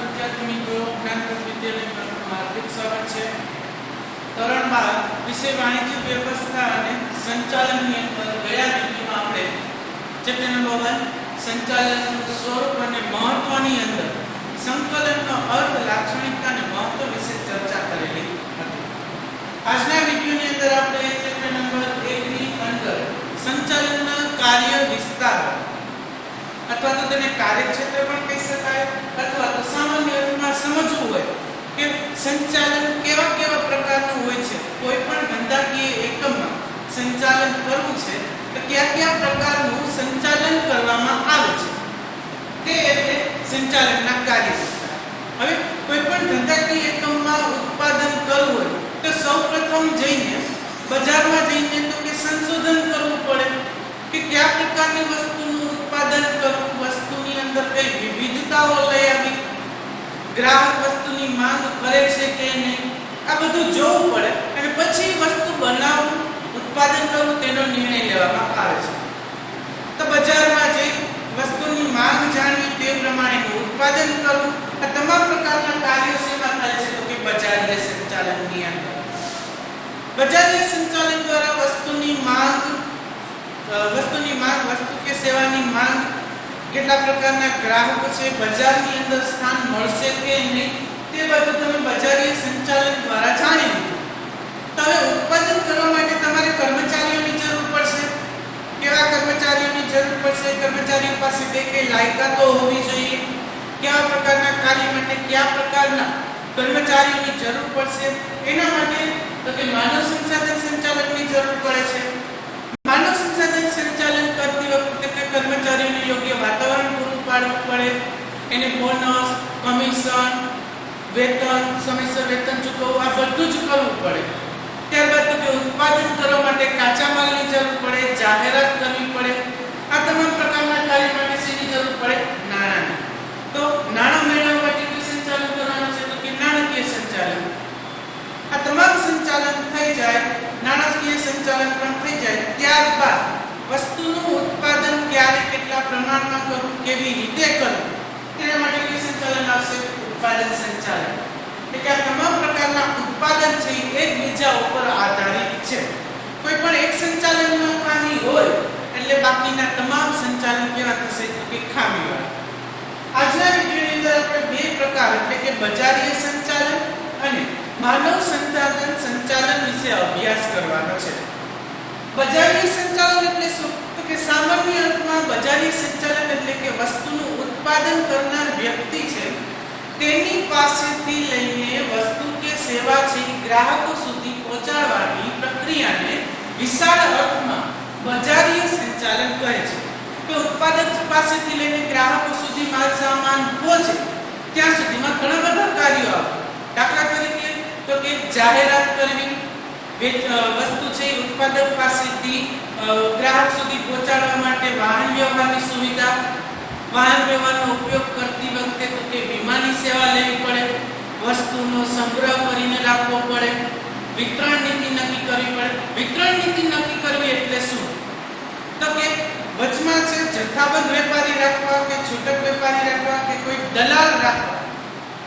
વિદ્યાર્થી મિત્રો, જ્ઞાનપથ વિદ્યાલયમાં હાર્દિક સ્વાગત છે. ધોરણ 12 વિષય વાણિજ્ય વ્યવસ્થા અને સંચાલનની અંદર ગયા વિડીયોમાં આપણે ચેપ્ટર નંબર 1 સંચાલનનું સ્વરૂપ અને મહત્વની અંદર સંકલનનો અર્થ, લાક્ષણિકતા અને મહત્વ વિશે ચર્ચા કરેલી હતી. આજના વિડીયોની અંદર આપણે ચેપ્ટર નંબર 1 ની અંદર સંચાલનના કાર્ય વિસ્તાર અથવા તો તેને કાર્યક્ષેત્ર પણ કહી શકાય અથવા તો સામાન્ય અર્થમાં સમજવું હોય કે સંચાલન કેવા પ્રકારનું હોય છે, કોઈ પણ ધંધાકીય એકમમાં સંચાલન કરવું છે તો કયા પ્રકારનું સંચાલન કરવામાં આવે છે, તે એટલે સંચાલનના કાર્ય વિસ્તાર. હવે કોઈ પણ ધંધાકીય એકમમાં ઉત્પાદન કરવું હોય તો સૌપ્રથમ જઈને બજારમાં જઈને તો કે સંશોધન કરવું પડે કે કયા પ્રકારની વસ્તુનું ઉત્પાદન કરવું, વસ્તુની અંદર કઈ વિવિધતાઓ લઈ આવી, ગ્રાહક વસ્તુની માંગ કરે છે કે નહીં, આ બધું જોવું પડે અને પછી વસ્તુ બનાવવું, ઉત્પાદન કરવું તેનો નિર્ણય લેવામાં આવે છે. તો બજારમાં જઈ વસ્તુની માંગ જાણવી, તે પ્રમાણેનું ઉત્પાદન કરવું, આ તમામ પ્રકારના કાર્યો શેમાં થાય છે તો કે બજારીય સંચાલનની અંદર. બજારીય સંચાલન દ્વારા વસ્તુ કે સેવાની માંગ, કેટલા પ્રકારના ગ્રાહકો છે, બજારની અંદર સ્થાન મળશે કે નહીં, તે બધું તમે બજારીય સંચાલન દ્વારા જાણી લીધું. તો હવે ઉત્પાદન કરવા માટે તમારે કર્મચારીઓની જરૂર પડશે. કેવા કર્મચારીઓની જરૂર પડશે? કર્મચારીઓ પાસે કઈ લાયકાતો હોવી જોઈએ, કેવા પ્રકારના કાર્ય માટે કયા પ્રકારના કર્મચારીઓની જરૂર પડશે, એના માટે તો કે માનવ સંસાધન સંચાલનની જરૂર પડે છે. માનવ સંસાધન સંચાલન કરતી વખતે કર્મચારીઓને યોગ્ય વાતાવરણ પૂરું પાડવું પડે, એને બોનસ, કમિશન, વેતન, સમયસર વેતન ચૂકવવું, આ બધું જ કરવું પડે. ત્યારબાદ તો કે ઉત્પાદન કરવા માટે કાચા માલની જરૂર પડે, જાહેરાત કરવી પડે. આ તમામ પ્રકારના કાર્ય માટે શેની જરૂર પડે? નાણાંની. તો નાણાં મેળવવા માટે કયું સંચાલન કરવાનું છે તો કે નાણાકીય સંચાલન. આ તમામ સંચાલન થઈ જાય, નાણાકીય સંચાલન પણ થઈ જાય, ત્યારબાદ વસ્તુનું ઉત્પાદન ક્યારે, કેટલા પ્રમાણમાં કરવું, કેવી રીતે કરવું, તેના માટે કયું સંચાલન આવશે? ઉત્પાદન સંચાલન. એટલે કે આ તમામ પ્રકારના ઉત્પાદન છે એકબીજા ઉપર આધારિત છે. કોઈ પણ એક સંચાલનમાં ખામી હોય એટલે બાકીના તમામ સંચાલન કેવા થશે તો કે ખામીવાળા. આજના વિડિયોની અંદર આપણે બે પ્રકાર એટલે કે બજારીય સંચાલન અને માનવ સંસાધન સંચાલન વિશે અભ્યાસ કરવાનો છે. બજારીય સંચાલન એટલે શું? તો કે સામાન્ય અર્થમાં બજારીય સંચાલન એટલે કે વસ્તુનું ઉત્પાદન કરનાર વ્યક્તિ છે તેની પાસેથી લઈને વસ્તુ કે સેવા છે ગ્રાહકો સુધી પહોંચાડવાની પ્રક્રિયાને વિશાળ અર્થમાં બજારીય સંચાલન કહે છે. તો ઉત્પાદક પાસેથી લઈને ગ્રાહકો સુધી માલ સામાન પહોંચે ત્યાં સુધીમાં ઘણા બધા કાર્યો આવે. દાખલા તરીકે તો કે જાહેરાત કરવી, વસ્તુ છે ઉત્પાદક પાસેથી ગ્રાહક સુધી પહોંચાડવા માટે વાહન વ્યવહારની સુવિધા, વાહન વ્યવહારનો ઉપયોગ કરતી વખતે તો કે વીમાની સેવા લેવી પડે, વસ્તુનો સંગ્રહ કરીને રાખવો પડે, વિતરણ નીતિ નક્કી કરવી પડે. વિતરણ નીતિ નક્કી કરવી એટલે શું? તો કે વચમાં છે જથ્થાબંધ વેપારી રાખવા કે છૂટક વેપારી રાખવા કે કોઈ દલાલ રાખવા,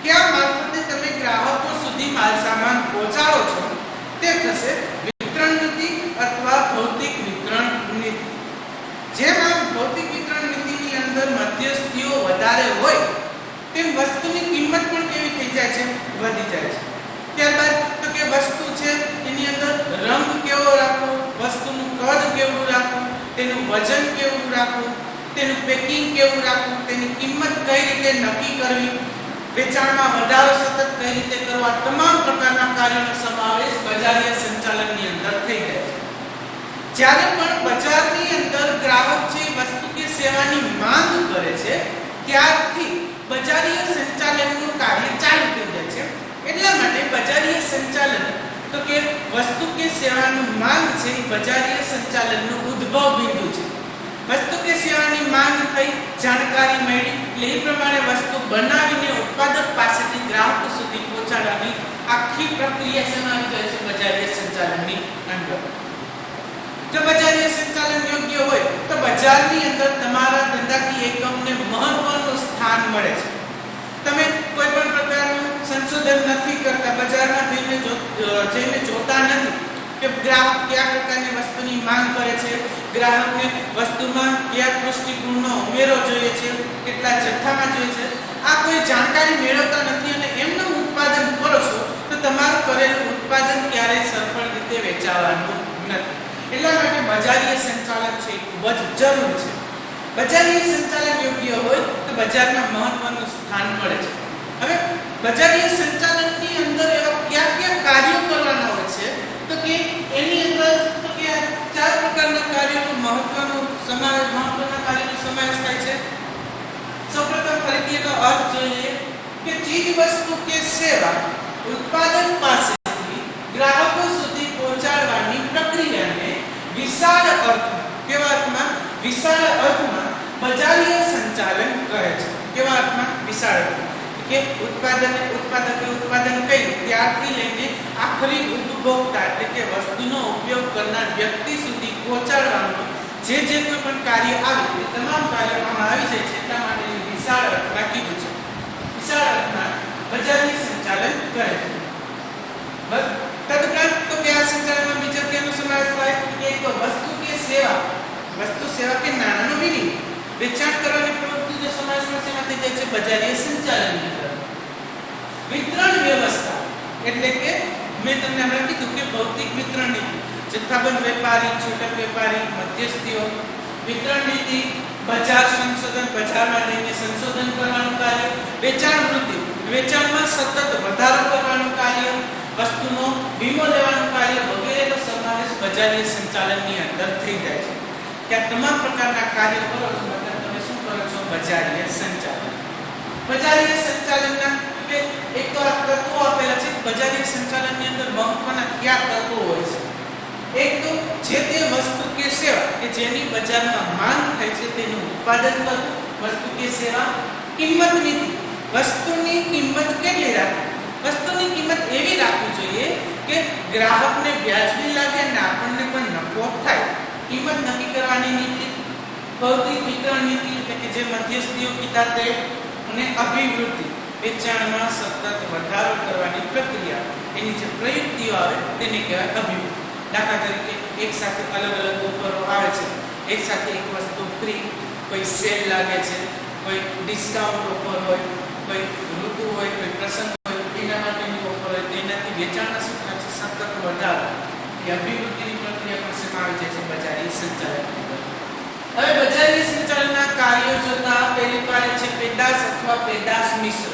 કયા મારફતે તમે ગ્રાહકો સુધી માલ સામાન પહોંચાડો છો તે થશે વિતરણ નીતિ અથવા ભૌતિક વિતરણ નીતિ. જેમ આ ભૌતિક વિતરણ નીતિની અંદર મધ્યસ્થીઓ વધારે હોય તેમ વસ્તુની કિંમત પણ કેવી થઈ જાય છે? વધી જાય છે. ત્યારબાદ તો કે વસ્તુ છે એની અંદર રંગ કેવો રાખવો, વસ્તુનું કદ કેવું રાખવું, તેનું વજન કેવું રાખવું, તેનું પેકિંગ કેવું રાખવું, તેની કિંમત કઈ રીતે નક્કી કરવી, વેચાણમાં વધારો સતત કઈ રીતે કરવા, તમામ પ્રકારના કાર્યોનો સમાવેશ બજારીય સંચાલનની અંદર થઈ જાય છે. જ્યારે પણ બજારની અંદર ગ્રાહક છે વસ્તુ કે સેવાની માંગ કરે છે ત્યારથી બજારીય સંચાલનનું કાર્ય ચાલુ થઈ જાય છે. એટલા માટે બજારીય સંચાલન તો કે વસ્તુ કે સેવાની માંગ છે એ બજારીય સંચાલનનું ઉદ્ભવ બિંદુ છે. વસ્તુ કે સેવાની માંગ થઈ, જાણકારી મળી, એટલે એ પ્રમાણે વસ્તુ બનાવીને ઉત્પાદક પાસેથી ગ્રાહકો સુધી પહોંચાડવાની આખી પ્રક્રિયા શેમાં આવી જાય છે? બજારીય સંચાલનની અંદર. જો બજારીય સંચાલન યોગ્ય હોય તો બજારની અંદર તમારા ધંધાકીય એકમને મહત્વનું સ્થાન મળે છે. તમે કોઈ કરતા, બજારમાં જઈને જોતા નથી કે ગ્રાહક કયા પ્રકારની વસ્તુની માંગ કરે છે, ગ્રાહકને વસ્તુમાં કયા દૃષ્ટિકોણનો ઉમેરો જોઈએ છે, કેટલા જથ્થામાં જોઈએ છે, આ કોઈ જાણકારી મેળવતા નથી અને એમનું ઉત્પાદન કરો છો તો તમારું કરેલું ઉત્પાદન ક્યારેય સફળ રીતે વેચાવાનું નથી. એટલા માટે બજારીય સંચાલન છે એ ખૂબ જ જરૂરી છે. બજારીય સંચાલન યોગ્ય હોય તો બજારમાં મહત્વનું સ્થાન મળે છે. હવે બજારીય સંચાલનની અંદર એવા કયા કાર્યો કરવાના હોય છે તો કે એની અંદર તો કે ચાર પ્રકારના કાર્યોનો મહત્વના કાર્યનો સમાવેશ થાય છે. સૌપ્રથમ ફરીથી એનો અર્થ જોઈએ કે ચીજ વસ્તુ કે સેવા ઉત્પાદન પાસેથી ગ્રાહકો સુધી પહોંચાડવાની પ્રક્રિયાને વિશાળ અર્થમાં બજારીય સંચાલન કહે છે. કેવા અર્થમાં? વિશાળ અર્થમાં કે ઉત્પાદન કર્યું ત્યારથી લઈને આખરી ઉપભોક્તા એટલે કે વસ્તુનો ઉપયોગ કરનાર વ્યક્તિ સુધી પહોંચાડવાનું જે કોઈ પણ કાર્ય આવે તે તમામ કાર્યોમાં આવી જાય છે. એટલા માટે વિશાળ અર્થમાં કીધું છે. વિશાળ અર્થમાં બજારીય સંચાલન કહે છે. તદુપરાંત તો કે આ સંચાલનમાં બીજા કેનો સમાવેશ થાય કે એક વસ્તુ કે સેવા કે નાણાંનો વિનિમય વેચાણ કરવાની પ્રવૃત્તિનો સમાવેશ શેમાં થઈ જાય છે? બજારીય સંચાલનની અંદર. વિતરણ વ્યવસ્થા એટલે કે મેં તમને હમણાં કીધું કે ભૌતિક વિતરણ નીતિ, જથ્થાબંધ વેપારી, છૂટક વેપારી, મધ્યસ્થીઓ, વિતરણ નીતિ, બજાર સંશોધન, બજારમાં જઈને સંશોધન કરવાનું કાર્ય, વેચાણ વૃદ્ધિ, વેચાણમાં સતત વધારો કરવાનું કાર્ય, વસ્તુનો વીમો લેવાનું કાર્ય વગેરેનો સમાવેશ બજારીય સંચાલનની અંદર થઈ જાય છે. કે આ તમામ પ્રકારના કાર્યો કરો છો મતલબ તમે શું કરો છો? બજારીય સંચાલન. બજારીય સંચાલનના એક તો આ તત્વો આપેલા છે. બજારીય સંચાલનની અંદર મહત્વના કયા તત્વો હોય છે? એક તો જે તે વસ્તુ કે સેવા કે જેની બજારમાં માંગ થાય છે તેનું ઉત્પાદન કરવું. વસ્તુ કે સેવા. કિંમત નીતિ, વસ્તુની કિંમત કેટલી રાખવી? વસ્તુની કિંમત એવી રાખવી જોઈએ કે ગ્રાહકને વ્યાજબી લાગે અને આપણને પણ નફો થાય. કિંમત નક્કી કરવાની નીતિ. ભૌતિક વિતરણ નીતિ એટલે કે જે મધ્યસ્થીઓ કીધા તે. અને અભિવૃદ્ધિ, વેચાણમાં સતત વધારો કરવાની પ્રક્રિયા, એની જે પ્રયુક્તિઓ આવે તેને કહેવાય અભિવૃદ્ધિ. દાખલા તરીકે એક સાથે અલગ ઓફરો આવે છે, એક સાથે એક વસ્તુ ફ્રી, કોઈ સેલ લાગે છે, કોઈ ડિસ્કાઉન્ટ ઓફર હોય, કોઈ ઋતુ હોય, કોઈ પ્રસંગ હોય, એના માટેની ઓફર હોય, તેનાથી વેચાણના શું થાય છે? સતત વધારો. એ અભિવૃદ્ધિની પ્રક્રિયા પણ શેમાં આવી જાય છે? બજારીય સંચાલન. હવે બજારીય સંચાલનના કાર્યો જોતા પહેલી કાર્ય છે પેદાશ અથવા પેદાશ મિશ્ર.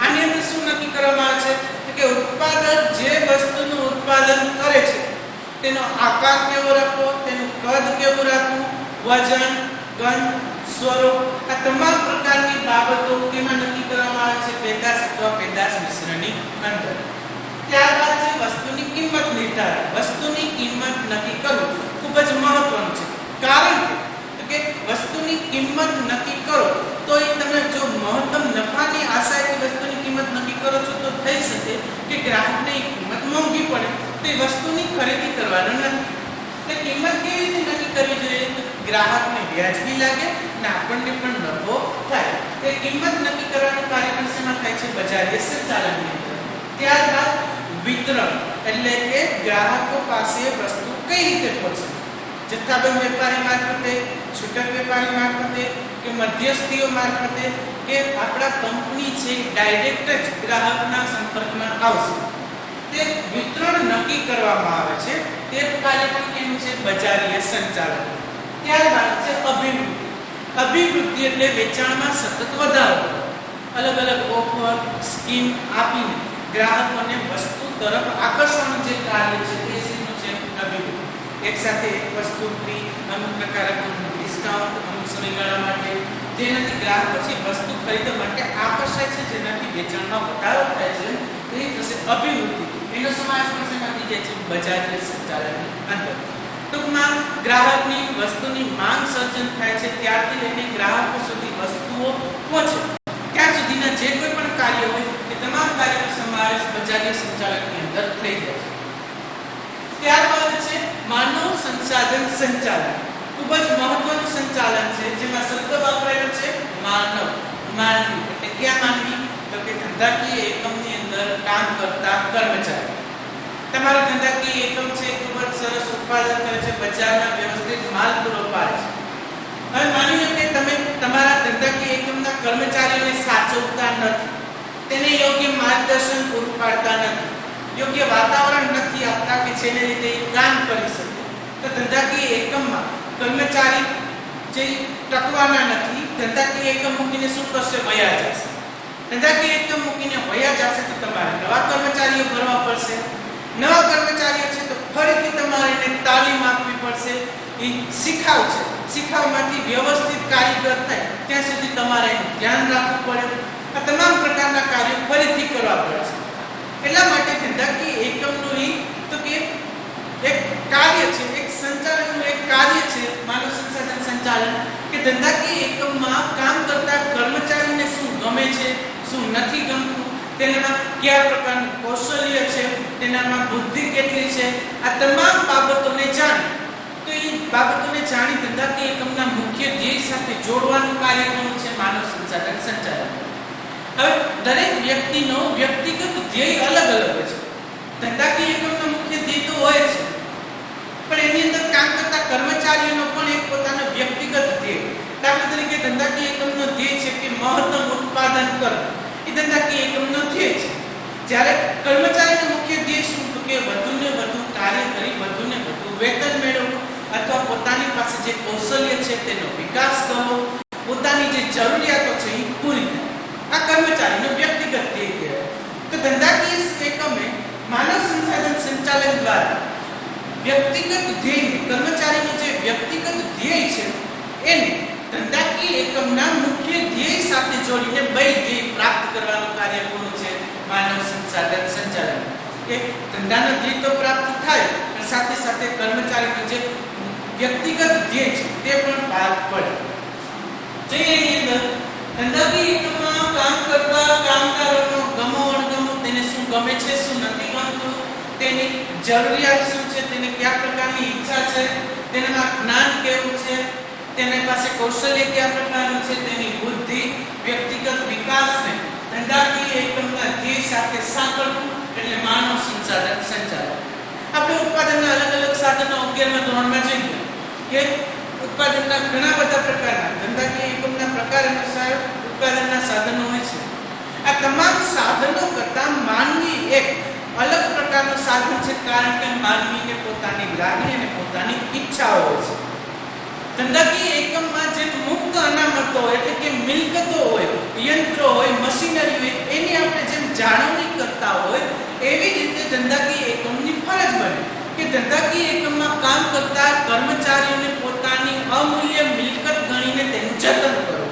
આની અંદર શું નક્કી કરવામાં આવે છે કે ઉત્પાદક જે વસ્તુનું ઉત્પાદન કરે છે તેનો આકાર કેવો રાખવો, તેનું કદ કેવું રાખવું, વજન, ગંધ, સ્વરૂપ, આ તમામ પ્રકારની બાબતો કેમાં નક્કી કરવામાં આવે છે? પેદાશ અથવા પેદાશ મિશ્રની અંદર. ત્યારબાદ છે વસ્તુની કિંમત નિર્ધારણ. વસ્તુની કિંમત નક્કી કરવું ખૂબ જ મહત્વનું છે. કારણ કે વસ્તુની કિંમત નક્કી કરો તો એ તમે જો મહત્તમ નફાની આશાથી વસ્તુની કિંમત નક્કી કરો છો તો થઈ શકે કે ગ્રાહકને એ કિંમત મોંઘી પડે તો એ વસ્તુની ખરીદી કરવાનો નથી. એટલે કિંમત કેવી રીતે નક્કી કરવી જોઈએ? ગ્રાહકને વ્યાજબી લાગે અને આપણને પણ નફો થાય. તે કિંમત નક્કી કરવાનું કાર્ય પણ શેમાં થાય છે? બજારીય સંચાલનની અંદર. ત્યારબાદ વિતરણ એટલે કે ગ્રાહકો પાસે વસ્તુ કઈ રીતે પહોંચે? જથ્થાબંધ વેપારી મારફતે, છૂટક વેપારી મારફતે કે મધ્યસ્થીઓ મારફતે કે આપણા કંપની છે ડાયરેક્ટ જ ગ્રાહકના સંપર્કમાં આવશે. તે વિતરણ નક્કી કરવામાં આવે છે. તે કાર્ય પણ કેનું છે? બજારીય સંચાલન. ત્યારબાદ છે અભિવૃદ્ધિ. અભિવૃદ્ધિ એટલે વેચાણમાં સતત વધારો. અલગ ઓફર, સ્કીમ આપીને ગ્રાહકોને વસ્તુ તરફ આકર્ષવાનું જે કાર્ય છે તે શેનું છે? અભિવૃદ્ધિ. એક સાથે એક વસ્તુ ફ્રી, અમુક પ્રકારનું ડિસ્કાઉન્ટ અમુક સમયગાળા માટે, જેનાથી ગ્રાહકો છે વસ્તુ ખરીદવા માટે આકર્ષાય છે, જેનાથી વેચાણમાં વધારો થાય છે, તે થશે અભિવૃદ્ધિ. એનો સમાવેશ પણ શેમાં થઈ જાય છે? બજારીય સંચાલનની અંદર. ટૂંકમાં ગ્રાહકની વસ્તુની માંગ સર્જન થાય છે ત્યારથી લઈને ગ્રાહકો સુધી વસ્તુઓ પહોંચે ત્યાં સુધીના જે કોઈ પણ કાર્ય હોય એ તમામ કાર્યનો સમાવેશ બજારીય સંચાલનની અંદર થઈ જાય છે. ત્યારબાદ છે માનવ સંસાધન સંચાલન. ખૂબ જ મહત્વનું સંચાલન છે જેમાં શબ્દ વાપરાયો છે માનવ, માનવી. એટલે ક્યાં માનવી? તો કે ધંધાકીય એકમની અંદર કામ તમારો ધંધાકીય એકમ છે ખૂબ જ સરસ ઉત્પાદન કરે છે, બજારમાં વ્યવસ્થિત માલ પૂરો પાડે છે. હવે માની લો કે તમે તમારા ધંધાકીય એકમના કર્મચારીઓને સાચવતા નથી, તેને યોગ્ય માર્ગદર્શન પૂરું પાડતા નથી, યોગ્ય વાતાવરણ નથી આપતા કે જેને લીધે એ કામ કરી શકે, તો ધંધાકીય એકમમાં કર્મચારી જે ટકવાના નથી. ધંધાકીય એકમ મૂકીને શું કરશે? વયા જશે. ધંધાકીય એકમ મૂકીને વયા જશે તો તમારે નવા કર્મચારીઓ ભરવા પડશે. નવા કર્મચારીઓ છે તો ફરીથી તમારે એને તાલીમ આપવી પડશે. એ શીખાવ છે, શીખાવમાંથી વ્યવસ્થિત કારીગર થાય ત્યાં સુધી તમારે ધ્યાન રાખવું પડે. આ તમામ પ્રકારના કાર્યો ફરીથી કરવા પડશે. એટલા માટે ધંધાકીય એકમનું તો કે એક કાર્ય છે, એક સંચાલનનું એક કાર્ય છે માનવ સંસાધન સંચાલન, કે ધંધાકીય એકમમાં કામ કરતા કર્મચારીને શું ગમે છે, શું નથી ગમતું, તેનામાં કયા પ્રકારનું કૌશલ્ય છે, તેનામાં બુદ્ધિ કેટલી છે, આ તમામ બાબતોને જાણી, તો એ બાબતોને જાણી ધંધાકીય એકમના મુખ્ય ધ્યેય સાથે જોડવાનું કાર્ય કોનું છે? માનવ સંસાધન સંચાલન. હવે દરેક વ્યક્તિનો વ્યક્તિગત ધ્યેય અલગ અલગ હોય છે. ધંધાકીય એકમનો મુખ્ય ધ્યેય તો હોય છે, પણ એની અંદર કામ કરતા કર્મચારીઓનો પણ એક પોતાનો વ્યક્તિગત ધ્યેય. દાખલા તરીકે ધંધાકીય એકમનો ધ્યેય છે કે મહત્તમ ઉત્પાદન કરવું, એ ધંધાકીય એકમનો ધ્યેય છે. જ્યારે કર્મચારીનો મુખ્ય ધ્યેય શું? તો કે વધુને વધુ કાર્ય કરી વધુને વધુ વેતન મેળવવું, અથવા પોતાની પાસે જે કૌશલ્ય છે તેનો વિકાસ કરવો, પોતાની જે જરૂરિયાતો છે એ પૂરી થાય. આ કર્મચારીનો વ્યક્તિગત ધ્યેય કહેવાય. તો ધંધાકીય એકમે માનવ સંસાધન સંચાલન દ્વારા વ્યક્તિગત ધ્યેય, કર્મચારીનું જે વ્યક્તિગત ધ્યેય છે એને ધંધાકીય એકમના મુખ્ય ધ્યેય સાથે જોડીને બે ધ્યેય પ્રાપ્ત કરવાનું કાર્ય કોનું છે? માનવ સંસાધન સંચાલન. કે ધંધાનો ધ્યેય તો પ્રાપ્ત થાય અને સાથે સાથે કર્મચારીનું જે વ્યક્તિગત ધ્યેય છે તે પણ પાર પડે. જે એની અંદર ધંધાકીય એકમમાં કામ કરતા કામદારોનો ગમો અણગમો, તેને શું ગમે છે, શું નથી ગમતું, તેની જરૂરિયાત શું છે, તેને કયા પ્રકારની ઈચ્છા છે, તેનામાં જ્ઞાન કેવું છે, તેની પાસે કૌશલ્ય કયા પ્રકારનું છે, તેની બુદ્ધિ, વ્યક્તિગત વિકાસને ધંધાકીય એકમના ધ્યેય સાથે સાંકળવું એટલે માનવ સંસાધન સંચાલન. આપણે ઉત્પાદનના અલગ અલગ સાધનો 11મા ધોરણમાં જોઈએ કે ઉત્પાદનના ઘણા બધા પ્રકારના ધંધાકીય એકમના પ્રકાર અનુસાર ઉત્પાદનના સાધનો હોય છે. આ તમામ સાધનો કરતા માનવી એક અલગ પ્રકારનું સાધન છે, કારણ કે માનવીને પોતાની લાગણી અને પોતાની ઈચ્છાઓ હોય છે. ધંધાકીય એકમમાં જે મુક્ત અનામતો એટલે કે મિલકતો હોય, યંત્રો હોય, મશીનરી હોય, એની આપણે જેમ જાળવણી કરતા હોય એવી રીતે ધંધાકીય એકમની ફરજ બને કે ધંધાકીય એકમમાં કામ કરતા કર્મચારીઓને પોતાની અમૂલ્ય મિલકત ગણીને તેનું જતન કરવું,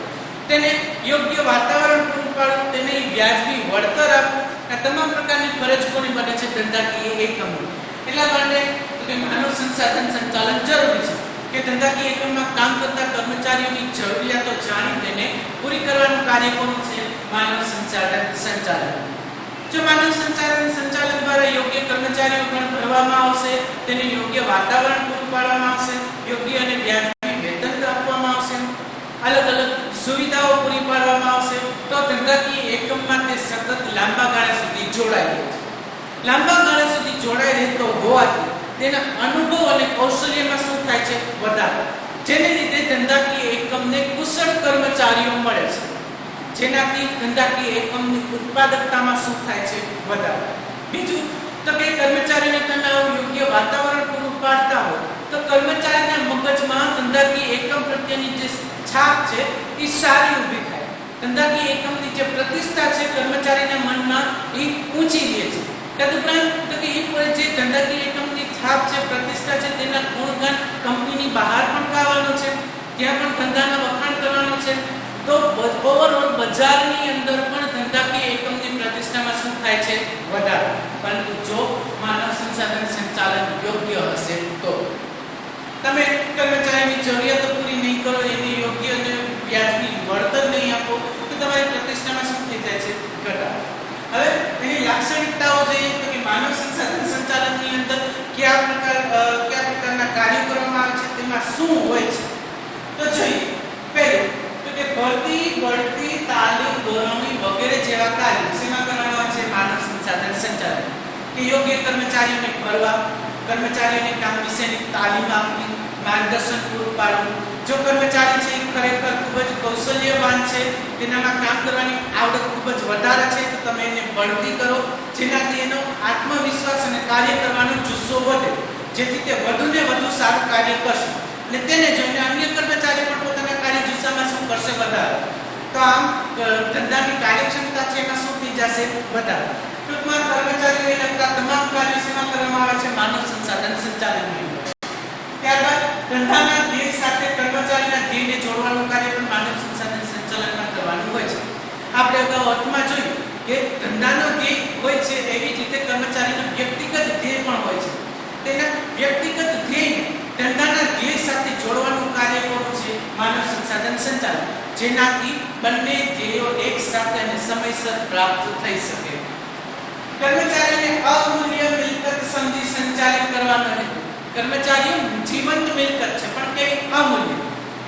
તેને યોગ્ય વાતાવરણ પૂરું પાડવું, તેને વ્યાજબી વળતર આપવું, આ તમામ પ્રકારની ફરજ કોની બને છે? ધંધાકીય એકમની. એટલા માટે કે માનવ સંસાધન સંચાલન જરૂરી છે કે ધંધાકીય એકમમાં કામ કરતા કર્મચારીઓની જરૂરિયાતો જાણી તેને પૂરી કરવાનું કાર્ય કોનું છે? માનવ સંસાધન સંચાલન. જો માનવ સંસાધન સંચાલન દ્વારા યોગ્ય કર્મચારીઓ પણ ભરવામાં આવશે, તેને યોગ્ય વાતાવરણ પૂરું પાડવામાં આવશે, યોગ્ય અને વ્યાજબી વેતન આપવામાં આવશે, અલગ અલગ સુવિધાઓ પૂરી પાડવામાં આવશે, તો ધંધાકીય એકમમાં તે સતત લાંબા ગાળા સુધી જોડાઈ રહે છે. લાંબા ગાળા સુધી જોડાઈ રહેતો હોવાથી તેના અનુભવ અને કૌશલ્યમાં શું થાય છે? વધારો. જેને લીધે ધંધાકીય એકમને કુશળ કર્મચારીઓ મળે છે, જેનાથી ધંધાકીય એકમની ઉત્પાદકતામાં શું થાય છે? વધારો. બીજું તો કે કર્મચારીને તમે યોગ્ય વાતાવરણ પૂરું પાડતા હો તો કર્મચારીના મગજમાં ધંધાકીય એકમ પ્રત્યેની જે છાપ છે એ સારી ઊભી થાય. ધંધાકીય એકમની જે પ્રતિષ્ઠા છે કર્મચારીના મનમાં એ ઊંચી રહે છે. તદુપરાંત તો કે જે ધંધાકીય એકમની છાપ છે, પ્રતિષ્ઠા છે, તેના ગુણગાન કંપનીની બહાર પણ ગાવાનું છે, ત્યાં પણ ધંધાના વખાણ કરવાનું છે. તો ઓવરઓલ બજારની અંદર પણ ધંધાકીય એકમની પ્રતિષ્ઠામાં શું થાય છે? વધારો. પરંતુ જો માનવ સંસાધન સંચાલન યોગ્ય હશે તો તમે કર્મચારીની જરૂરિયાતો પૂરી નહીં કરો, એને યોગ્ય અને વ્યાજબી વળતર નહીં આપો તો તમારી પ્રતિષ્ઠામાં શું થઈ જાય છે? ઘટાડો. હવે એની લાક્ષણિકતાઓ જોઈએ તો કે માનવ સંસાધન સંચાલનની અંદર કયા પ્રકારના કાર્યો કરવામાં આવે છે, તેમાં શું હોય છે તો જોઈએ. પહેલું તો કે ભરતી, બઢતી, તાલીમ, ગૌરવણી વગેરે જેવા કાર્યો શેમાં કરવામાં આવે છે? માનવ સંસાધન સંચાલન. કે યોગ્ય કર્મચારીઓને ભરવા, કર્મચારીઓને કામ વિશેની તાલીમ આપવી, માર્ગદર્શન પૂરું પાડવું. જો કર્મચારી છે ખરેખર ખૂબ જ કૌશલ્યવાન છે, તેનામાં કામ કરવાની આવડત ખૂબ જ વધારે છે, તો તમે એને બઢતી કરો, જેનાથી એનો આત્મવિશ્વાસ અને કાર્ય કરવાનો જુસ્સો વધે, જેથી તે વધુને વધુ સારું કાર્ય કરશે અને તેને જોઈને અન્ય કર્મચારી પણ પોતાના કાર્ય જુસ્સામાં શું કરશે, વધારે. તો આમ ધંધાની કાર્યક્ષમતા છે એમાં શું થઈ જશે, વધારે. ટૂંકમાં કર્મચારીઓને લગતા તમામ કાર્યો શેમાં કરવામાં આવે છે, માનવ સંસાધન સંચાલનમાં. ત્યારબાદ ધંધાના ધ્યેય સાથે કર્મચારીના ધ્યેયને જોડવાનું કાર્ય પણ માનવ સંસાધન સંચાલનમાં કરવાનું હોય છે. આપણે અગાઉ અર્થમાં જોયું કે ધંધાનો ધ્યેય હોય છે, એવી જ રીતે કર્મચારીનો વ્યક્તિગત ધ્યેય પણ હોય છે. તેના વ્યક્તિગત ધ્યેયને ધંધાના ધ્યેય સાથે જોડવાનું કાર્ય કરવું છે માનવ સંસાધન સંચાલન, જેનાથી બંને ધ્યેયો એક સાથે અને સમયસર પ્રાપ્ત થઈ શકે. કર્મચારીને અમૂલ્ય મિલકત સમજી સંચાલિત કરવાનો છે. કર્મચારીઓ જીવંત મિલકત છે, પણ કેવી, અમૂલ્ય.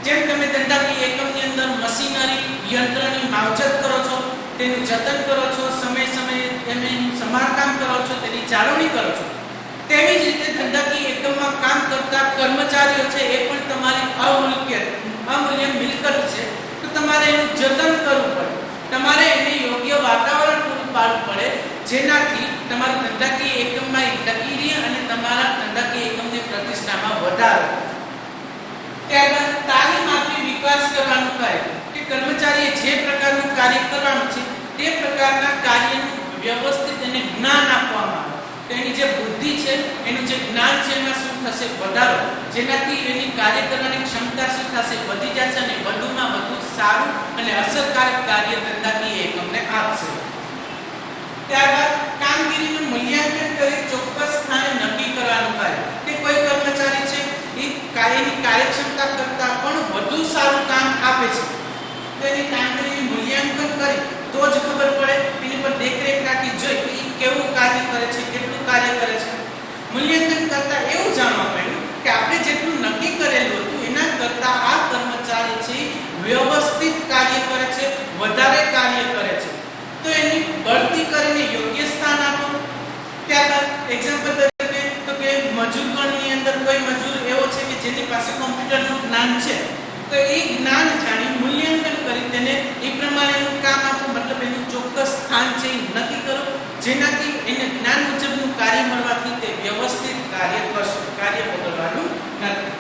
જેમ તમે ધંધાકીય એકમની અંદર મશીનરી, યંત્રની માવજત કરો છો, તેનું જતન કરો છો, સમય સમયે તેનું સમારકામ કરો છો, તેની જાળવણી કરો છો, તેવી જ રીતે ધંધાકીય એકમમાં કામ કરતા કર્મચારીઓ છે એ પણ તમારી અમૂલ્ય મિલકત છે. તો તમારે એનું જતન કરવું પડે, તમારે એને યોગ્ય વાતાવરણ પૂરું પાડવું પડે, જેનાથી તમારા ધંધાકીય એકમમાં ટકી રહે અને તમારા ધંધાકીય એકમની પ્રતિષ્ઠામાં વધારો. ત્યારબાદ તાલીમ આપી વિકાસ કરવાનું કાર્ય, કે કર્મચારીએ જે પ્રકારનું કાર્ય કરવાનું છે તે પ્રકારના કાર્યનું વ્યવસ્થિત એને જ્ઞાન આપવામાં આવે. તો એની જે બુદ્ધિ છે, એનું જે જ્ઞાન છે એમાં શું થશે, વધારો, જેનાથી એની કાર્ય કરવાની ક્ષમતા શું થશે, વધી જશે અને વધુમાં વધુ સારું અને અસરકારક કાર્ય ધંધાકીય એકમને આપશે. ત્યારબાદ કામગીરીનું મૂલ્યાંકન કરી ચોક્કસ સ્થાને નક્કી કરવાનું કાર્ય, કે કોઈ કર્મચારી છે એ કાર્યની કાર્યક્ષમતા કરતાં પણ વધુ સારું કામ આપે છે, તો એની કામગીરીનું મૂલ્યાંકન કરી તો જ ખબર પડે, એની પર દેખરેખ રાખી જોઈ કે એ કેવું કાર્ય કરે છે, કેટલું કાર્ય કરે છે. મૂલ્યાંકન કરતા એવું જાણવા મળ્યું કે આપણે જેટલું નક્કી કરેલું હતું એના કરતાં આ કર્મચારી છે વ્યવસ્થિત કાર્ય કરે છે, વધારે કાર્ય કરે છે, તો એની બઢતી કરીને યોગ્ય સ્થાન આપો. ત્યારબાદ એક્ઝામ્પલ તરીકે તો કે મજૂર ગણની અંદર કોઈ મજૂર એવો છે કે જેની પાસે કોમ્પ્યુટરનું જ્ઞાન છે, તો એ જ્ઞાન જાણી મૂલ્યાંકન કરી તેને એ પ્રમાણેનું કામ આપો, મતલબ એનું ચોક્કસ સ્થાન છે એ નક્કી કરો, જેનાથી એને જ્ઞાન મુજબનું કાર્ય મળવાથી તે વ્યવસ્થિત કાર્ય કરશે, કાર્ય બદલવાનું નથી.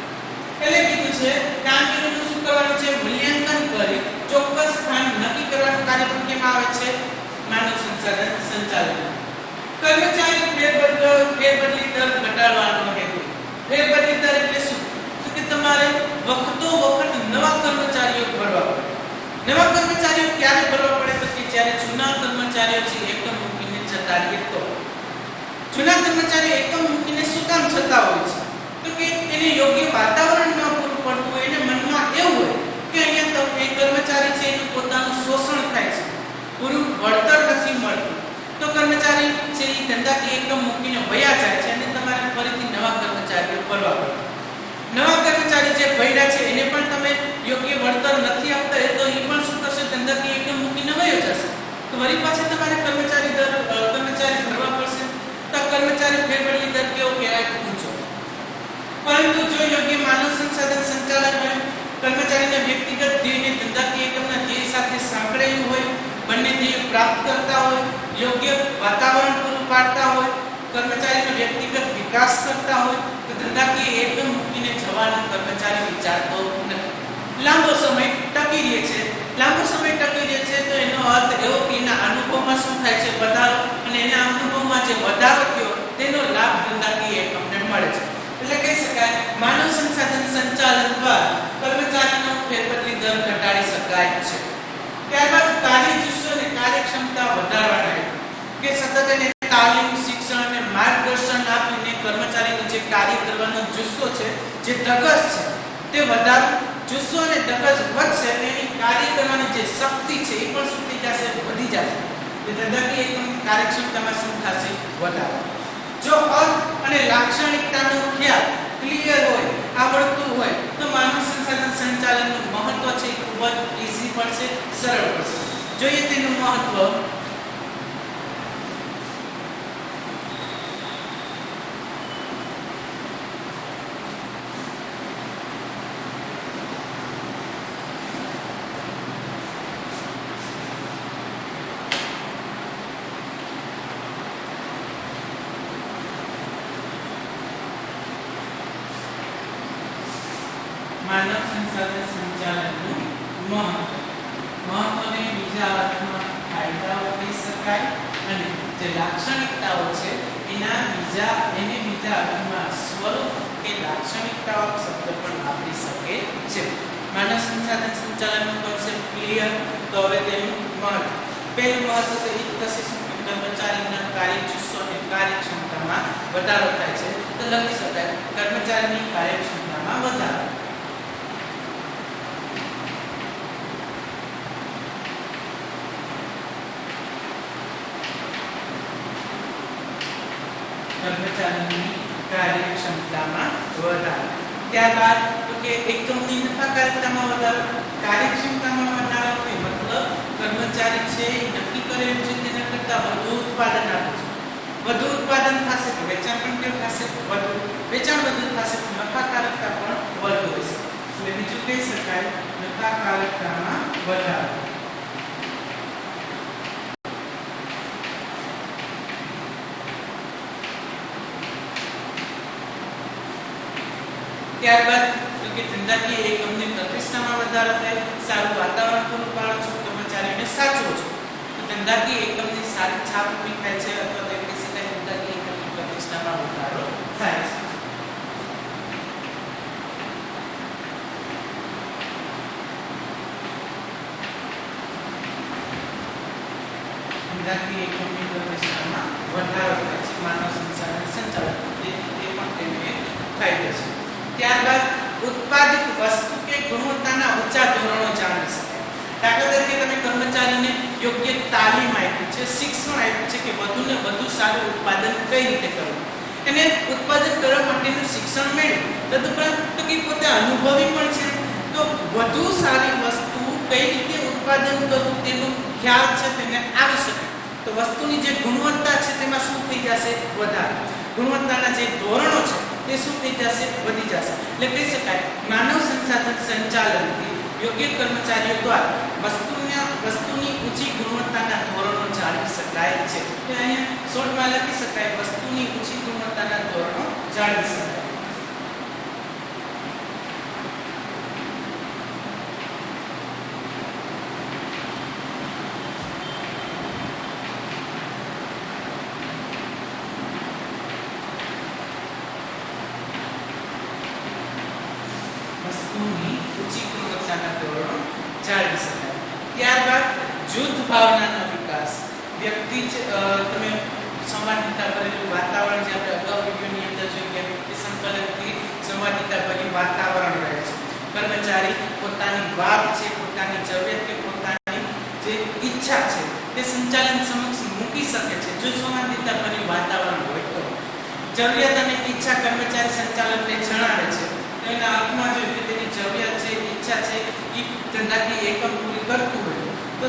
એટલે કીધું છે કામગીરીનું શું કરવાનું છે, મૂલ્યાંકન કરી ચોક્કસ સ્થાન નક્કી કરવાનું કાર્ય પણ કેમ આવે છે, માનવ સંસાધન સંચાલન. કર્મચારી ફેરબદલી દર ઘટાડવાનો હેતુ. ફેરબદલી દર એટલે શું, તો કે તમારે વખતો વખત નવા કર્મચારીઓ ભરવા પડે. નવા કર્મચારીઓ ક્યારે ભરવા પડે, તો કે જ્યારે જૂના કર્મચારીઓ છે એકમ મૂકીને જતા રહે તો. જૂના કર્મચારીઓ એકમ મૂકીને શું કામ જતા હોય છે, તો કે એને યોગ્ય વાતાવરણ ન પૂરું પડતું હોય, એને મનમાં એવું હોય કે અહીંયા તો એ કર્મચારી છે એનું પોતાનું શોષણ થાય છે, પૂરું વળતર નથી મળતું, તો કર્મચારી છે એ ધંધાકીય એકમ મૂકીને વયા જાય છે અને તમારે ફરીથી નવા કર્મચારીઓ ભરવા પડે. નવા કર્મચારી જે ભર્યા છે એને પણ તમે યોગ્ય વળતર નથી આપતા, એ તો એ પણ શું કરશે, ધંધાકીય એકમ મૂકીને વયો જશે, તો વળી પાછા તમારે કર્મચારી ભરવા પડશે. તો કર્મચારી ફેરબદલી દર કેવો કહેવાય, ઊંચો. પરંતુ જો યોગ્ય માનવ સંસાધન સંચાલન હોય, કર્મચારીના વ્યક્તિગત ધ્યેયને ધંધાકીય એકમના ધ્યેય સાથે સાંકળેલું હોય, બંને ધ્યેય પ્રાપ્ત કરતા હોય, યોગ્ય વાતાવરણ પૂરું પાડતા હોય, કર્મચારીનો વ્યક્તિગત વિકાસ કરતા હોય, તો ધંધાકીય એકમ મૂકીને જવાનો કર્મચારી વિચારતો નથી. લાંબો સમય ટકી રહે છે. લાંબો સમય ટકી રહે છે તો એનો અર્થ એવો કે એના અનુભવમાં શું થાય છે, વધારો, અને એના અનુભવમાં જે વધારો થયો તેનો લાભ ધંધાકીય એકમને મળે છે. એટલે કહી શકાય માનવ સંસાધન સંચાલન દ્વારા કર્મચારીનો ફેરબદલી દર ઘટાડી શકાય છે. ત્યારબાદ કાર્ય જુસ્સો અને કાર્યક્ષમતા વધારવાના હેતુ, કે સતત એને તાલીમ, શિક્ષણ અને માર્ગદર્શન આપીને કર્મચારીનો જે કાર્ય કરવાનો જુસ્સો છે, જે ધગશ છે તે વધારો. જુસ્સો અને ધગશ વધશે અને એની કાર્ય કરવાની જે શક્તિ છે એ પણ શું થઈ જશે, વધી જશે. એ ધંધાકીય એકમની કાર્યક્ષમતામાં શું થશે, વધારો. જો અર્થ અને લાક્ષણિકતાનો ખ્યાલ ક્લિયર હોય, આવડતું હોય, તો માનવ સંસાધન સંચાલનનું મહત્વ છે એ ખૂબ જ ઈઝી પડશે, સરળ પડશે. જોઈએ તેનું મહત્વ. માનવ સંસાધન સંચાલનનું મહત્વને બીજા અર્થમાં ફાયદાઓ કહી શકાય અને જે લાક્ષણિકતાઓ છે એને બીજા અર્થમાં સ્વરૂપ કે લાક્ષણિકતાઓ શબ્દ પણ વાપરી શકે છે. માનવ સંસાધન સંચાલનનો કોન્સેપ્ટ ક્લિયર. તો હવે તેનું મહત્વ. પહેલું મહત્વ તો એ થશે કે કર્મચારીના કાર્યજુસ્સો અને કાર્યક્ષમતામાં વધારો થાય છે. તો લખી શકાય કર્મચારીની કાર્યક્ષમતામાં વધારો. કર્મચારીની કાર્યક્ષમતામાં વધારો. ત્યારબાદ તો કે એકમની નફાકારકતામાં વધારો. કાર્યક્ષમતામાં વધારો એટલે મતલબ કર્મચારી છે નક્કી કરેલું છે તેના કરતાં વધુ ઉત્પાદન આપે છે. વધુ ઉત્પાદન થશે તો વેચાણ પણ કેવું થશે? વધુ. વેચાણ વધુ થશે તો નફાકારકતા પણ વધુ હશે. એટલે બીજું કહી શકાય નફાકારકતામાં વધારો. ત્યારબાદ તો કે ધંધાકીય એકમની પ્રતિષ્ઠામાં વધારો થાય. સારું વાતાવરણ પૂરું પાડો છો, કર્મચારીને સાચવો છો તો ધંધાકીય એકમની સારી છાપ ઊભી થાય છે અથવા તો કહી શકાય ધંધાકીય એકમની પ્રતિષ્ઠામાં વધારો થાય છે. ધંધાકીય એકમની પ્રતિષ્ઠામાં વધારો થાય છે. માનવ સંસાધન સંચાલન તે પણ તેને ફાયદો છે. ત્યારબાદ ઉત્પાદિત વસ્તુ કે ગુણવત્તાના ઊંચા ધોરણો જાણી શકાય. દાખલા તરીકે તમે કર્મચારીને યોગ્ય તાલીમ આપી છે, શિક્ષણ આપ્યું છે કે વધુને વધુ સારું ઉત્પાદન કઈ રીતે કરવું, અને ઉત્પાદન કરવા માટેનું શિક્ષણ મેળવ્યું. તદુપરાંત તો કે પોતે અનુભવી પણ છે તો વધુ સારી વસ્તુ કઈ રીતે ઉત્પાદન કરવું તેનો ખ્યાલ છે તેને આવી શકે. તો વસ્તુની જે ગુણવત્તા છે તેમાં શું થઈ જશે? વધારો. ગુણવત્તાના જે ધોરણો છે તે શું થઈ જશે? વધી જશે. એટલે કહી શકાય માનવ સંસાધન સંચાલનથી યોગ્ય કર્મચારીઓ દ્વારા વસ્તુની ઊંચી ગુણવત્તાના ધોરણો જાળવી શકાય છે. એટલે અહીંયા શોર્ટમાં લખી શકાય વસ્તુની ઊંચી ગુણવત્તાના ધોરણો જાળવી શકાય. ત્યારબાદ જૂથ ભાવનાનો વિકાસ. વ્યક્તિ તમે સંવાદિતા ભરેલું વાતાવરણ જે આપણે અગાઉ વિડિયોની અંદર જોયું કે વ્યક્તિ સંકલનથી સંવાદિતા ભરેલું વાતાવરણ રહે છે. કર્મચારી પોતાની વાત છે, પોતાની જરૂરિયાત કે પોતાની જે ઈચ્છા છે તે સંચાલન સમક્ષ મૂકી શકે છે જો સંવાદિતા ભરેલું વાતાવરણ હોય તો. જરૂરિયાત અને ઈચ્છા કર્મચારી સંચાલકને જણાવે છે. એના અર્થમાં જો કે તેની જરૂરિયાત છે, ઈચ્છા છે એ ધંધાકીય એકમ પૂરી કરતું હોય તો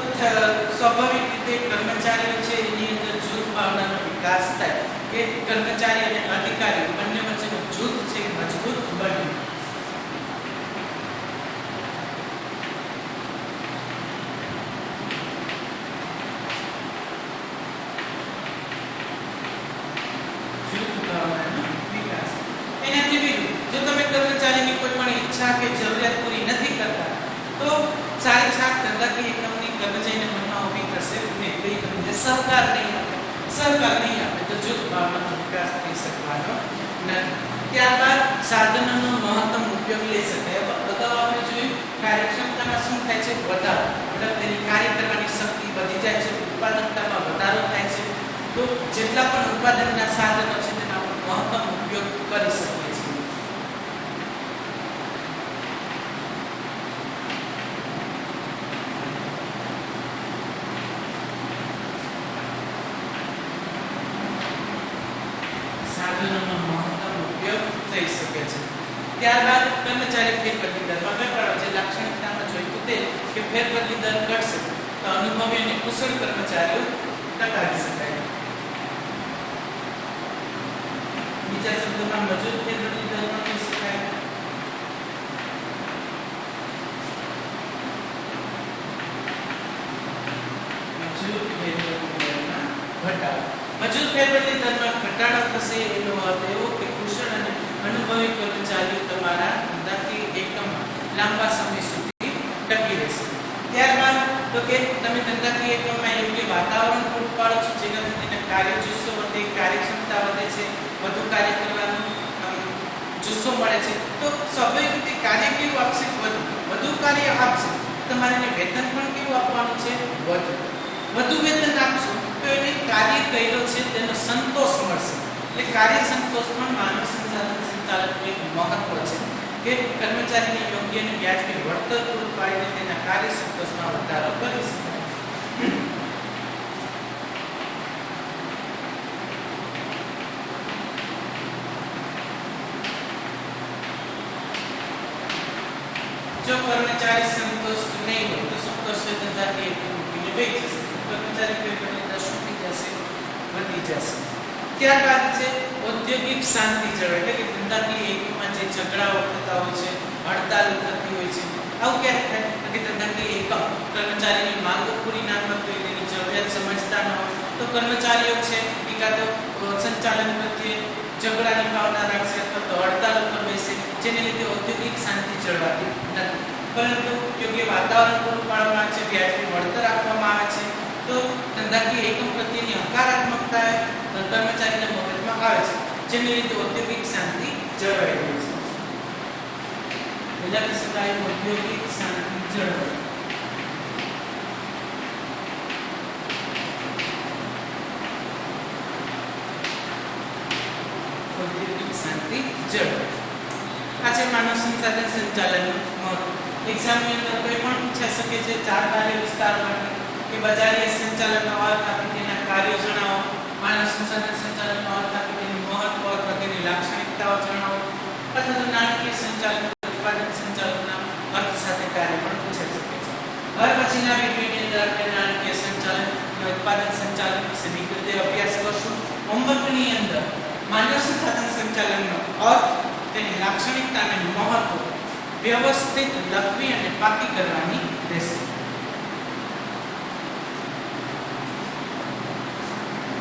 સ્વાભાવિક રીતે કર્મચારીઓ છે એની અંદર જૂથ ભાવનાનો વિકાસ થાય કે કર્મચારી અને અધિકારી બંને વચ્ચેનું જૂથ છે મજબૂત બને. જૂથ ભાવનાનો વિકાસ. એનાથી બીજું જો તમે કર્મચારીની કોઈ પણ ઈચ્છા કે જરૂરિયાત પૂરી નથી કરતા તો સારી છાપ ધંધાકીય એકમની કર્મચારીને મનમાં ઊભી થશે ને તે તમને સહકાર નહીં આપે તો જૂથ ભાવનાનો વિકાસ થઈ શકવાનો નથી. ત્યારબાદ સાધનોનો મહત્તમ ઉપયોગ લઈ શકાય. અગાઉ આપણે જોયું કાર્યક્ષમતામાં શું થાય છે? વધારો. મતલબ તેની કાર્ય કરવાની શક્તિ વધી જાય છે, ઉત્પાદકતામાં વધારો થાય છે. તો જેટલા પણ ઉત્પાદનના સાધનો છે તેનો મહત્તમ ઉપયોગ કરી શકીએ છીએ. સાધનોનો મહત્તમ ઉપયોગ થઈ શકે છે. ત્યારબાદ કર્મચારી ફેરબદલી દરમાં ઘટાડો. જે લાક્ષણિકતામાં જોઈતું તે કે ફેરબદલી દર ઘટશે તો અનુભવી અને કુશળ કર્મચારીઓ ટકાવી શકાય. બીજા શબ્દોમાં મજૂર ફેરબદલી દરમાં કહી શકાય. મજૂર ફેરબદલી દરમાં ઘટાડો. મજૂર ફેરબદલી દરમાં ઘટાડો થશે એનો અર્થ એવો કે કુશળ અને અનુભવી કર્મચારીઓ તમારા ધંધાકીય એકમમાં લાંબા સમય સુધી ટકી રહેશે. ત્યારબાદ તો કે તમે ધંધાકીય એકમમાં યોગ્ય વાતાવરણ પૂરું પાડો છો, જેનાથી તેને કાર્ય જુસ્સો વધે, કાર્યક્ષમતા વધે છે, વધુ કાર્ય કરવાનો જુસ્સો મળે છે. તો સ્વાભાવિક રીતે કાર્ય કેવું આપશે? વધુ કાર્ય આપશે. તમારે એને વેતન પણ કેવું આપવાનું છે? વધુ વેતન આપશો તો એને કાર્ય કર્યો છે તેનો સંતોષ મળશે. એટલે કાર્ય સંતોષ પણ માનવ સંસાધન સંચાલકનું એક મહત્વ છે કે કર્મચારીને યોગ્ય અને વ્યાજબી વળતર પૂરું પાડીને તેના કાર્ય સંતોષમાં વધારો કરી શકાય. જો કર્મચારી સંતુષ્ટ નહીં હોય તો શું કરશે? ધંધાકીય એકમ મૂકીને બેસી જશે. કર્મચારી પેટની શું થઈ જશે? વધી જશે. ત્યારબાદ છે ઔદ્યોગિક શાંતિ જળવાય, એટલે કે ધંધાકીય એકમમાં જે ઝઘડાઓ થતા હોય છે, હડતાલ થતી હોય છે, આવું ક્યારે થાય? કે ધંધાકીય એકમ કર્મચારીની માંગો પૂરી ના કરતી હોય, તેની જરૂરિયાત સમજતા ન હોય તો કર્મચારીઓ છે એકા તો સંચાલન પ્રત્યે ઝઘડાની ભાવના રાખશે અથવા તો હડતાલ ઉપર બેસે, જેને લીધે ઔદ્યોગિક શાંતિ જળવાતી નથી. પરંતુ યોગ્ય વાતાવરણ પૂરું પાડવામાં આવે છે, વ્યાજબી વળતર આપવામાં આવે છે, તો ધંધાકીય એકમ પ્રત્યેની હકારાત્મકતા કર્મચારીના મગજમાં આવે છે, જેને લીધે ઔદ્યોગિક શાંતિ જળવાઈ રહે છે. લખી શકાય ઔદ્યોગિક શાંતિ જળવાય. ઔદ્યોગિક શાંતિ જળવાય. આ છે માનવ સંસાધન સંચાલનનું મહત્વ. એક્ઝામની અંદર કોઈ પણ પૂછાઈ શકે છે 4 કાર્ય વિસ્તાર માટે કે બજારીય સંચાલનનો અર્થ આપી તેના કાર્યો જણાવો, માનવ સંસાધન સંચાલનનો અર્થ આપી તેનું મહત્વ અથવા તેની લાક્ષણિકતાઓ જણાવો, અથવા તો નાણાકીય સંચાલન ઉત્પાદન સંચાલનના અર્થ સાથે કાર્ય પણ પૂછાઈ શકે છે. હવે પછીના વિડિયોની અંદર આપણે નાણાકીય સંચાલન અને ઉત્પાદન સંચાલન વિશે વિગતે અભ્યાસ કરશું. હોમવર્કની અંદર માનવ સંસાધન સંચાલનનો અર્થ, તેની લાક્ષણિકતા અને મહત્વ વ્યવસ્થિત લખવી અને પાકી કરવાની રહેશે.